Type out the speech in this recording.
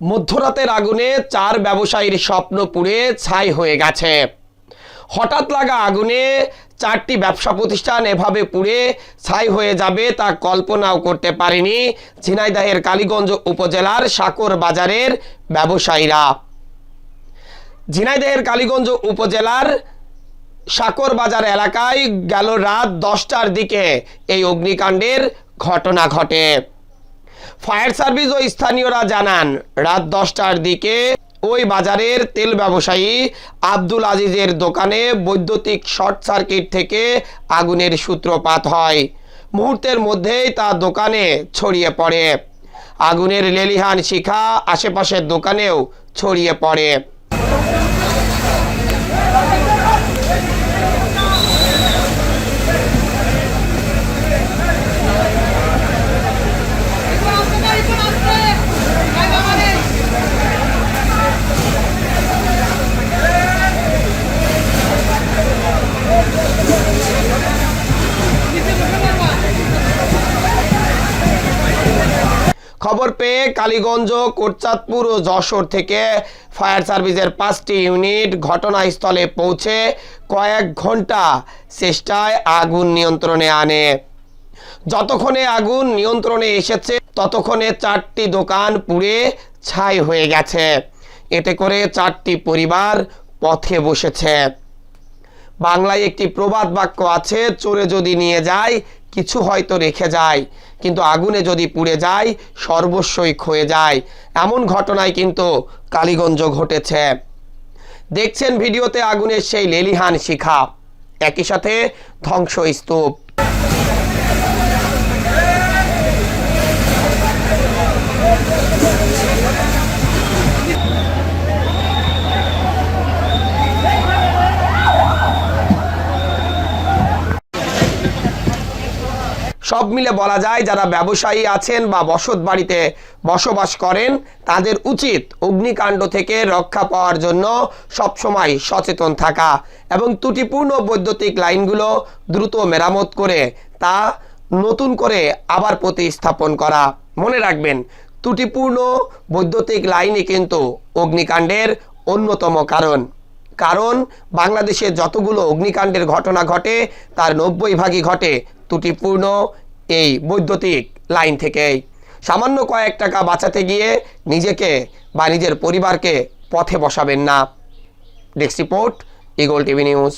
মধ্যরাতের আগুনে 4 ব্যবসায়ীর স্বপ্ন পুড়ে ছাই হয়ে গেছে। হঠাৎ লাগা আগুনে 4টি ব্যবসা প্রতিষ্ঠান এভাবে পুড়ে ছাই হয়ে যাবে তা কল্পনাও করতে পারেনি ঝিনাইদহের কালীগঞ্জ উপজেলার সাকর বাজারের ব্যবসায়ীরা। ঝিনাইদহের কালীগঞ্জ উপজেলার সাকর বাজার এলাকায় গেল রাত 10টার দিকে এই অগ্নিকাণ্ডের ঘটনা ঘটে। ফায়ার সার্ভিস ও স্থানীয়রা জানান, রাত 10টার দিকে ওই বাজারের তেল ব্যবসায়ী আব্দুল আজিজের দোকানে বৈদ্যুতিক শর্ট সার্কিট থেকে আগুনের সূত্রপাত হয়। মুহূর্তের মধ্যেই তা দোকানে ছড়িয়ে পড়ে। আগুনের লেলিহান শিখা আশেপাশের দোকানেও ছড়িয়ে পড়ে। খবর পেয়ে কালীগঞ্জ, কোটচাঁদপুর ও যশোর থেকে ফায়ার সার্ভিসের 5টি ইউনিট ঘটনাস্থলে পৌঁছে কয়েক ঘন্টা চেষ্টায় আগুন নিয়ন্ত্রণে আনে। যতক্ষণে আগুন নিয়ন্ত্রণে এসেছে ততক্ষণে 4টি দোকান পুড়ে ছাই হয়ে গেছে। এতে করে 4টি পরিবার পথে বসেছে। বাংলায় একটি প্রবাদ বাক্য আছে, চোরে যদি নিয়ে যায় কিছু হয়তো রেখে যায়, কিন্তু আগুনে যদি পুড়ে যায় সর্বস্বই ক্ষয়ে যায়। এমন ঘটনায় কিন্তু কালীগঞ্জ ঘটেছে। দেখছেন ভিডিওতে আগুনের সেই লেলিহান শিখা, একই সাথে ধ্বংসস্তূপ। সব মিলে বলা যায়, যারা ব্যবসায়ী আছেন বা বসত বাড়িতে বসবাস করেন তাদের উচিত অগ্নিকাণ্ড থেকে রক্ষা পাওয়ার জন্য সবসময় সচেতন থাকা এবং ত্রুটিপূর্ণ বৈদ্যুতিক লাইনগুলো দ্রুত মেরামত করে তা নতুন করে আবার প্রতিস্থাপন করা। মনে রাখবেন, ত্রুটিপূর্ণ বৈদ্যুতিক লাইনই কিন্তু অগ্নিকাণ্ডের অন্যতম কারণ বাংলাদেশে যতগুলো অগ্নিকাণ্ডের ঘটনা ঘটে তার 90 ভাগই ঘটে ত্রুটিপূর্ণ এই বৈদ্যুতিক লাইন থেকেই। সামান্য কয়েক টাকা বাঁচাতে গিয়ে নিজেকে বা নিজের পরিবারকে পথে বসাবেন না। Desk report, eagle TV news.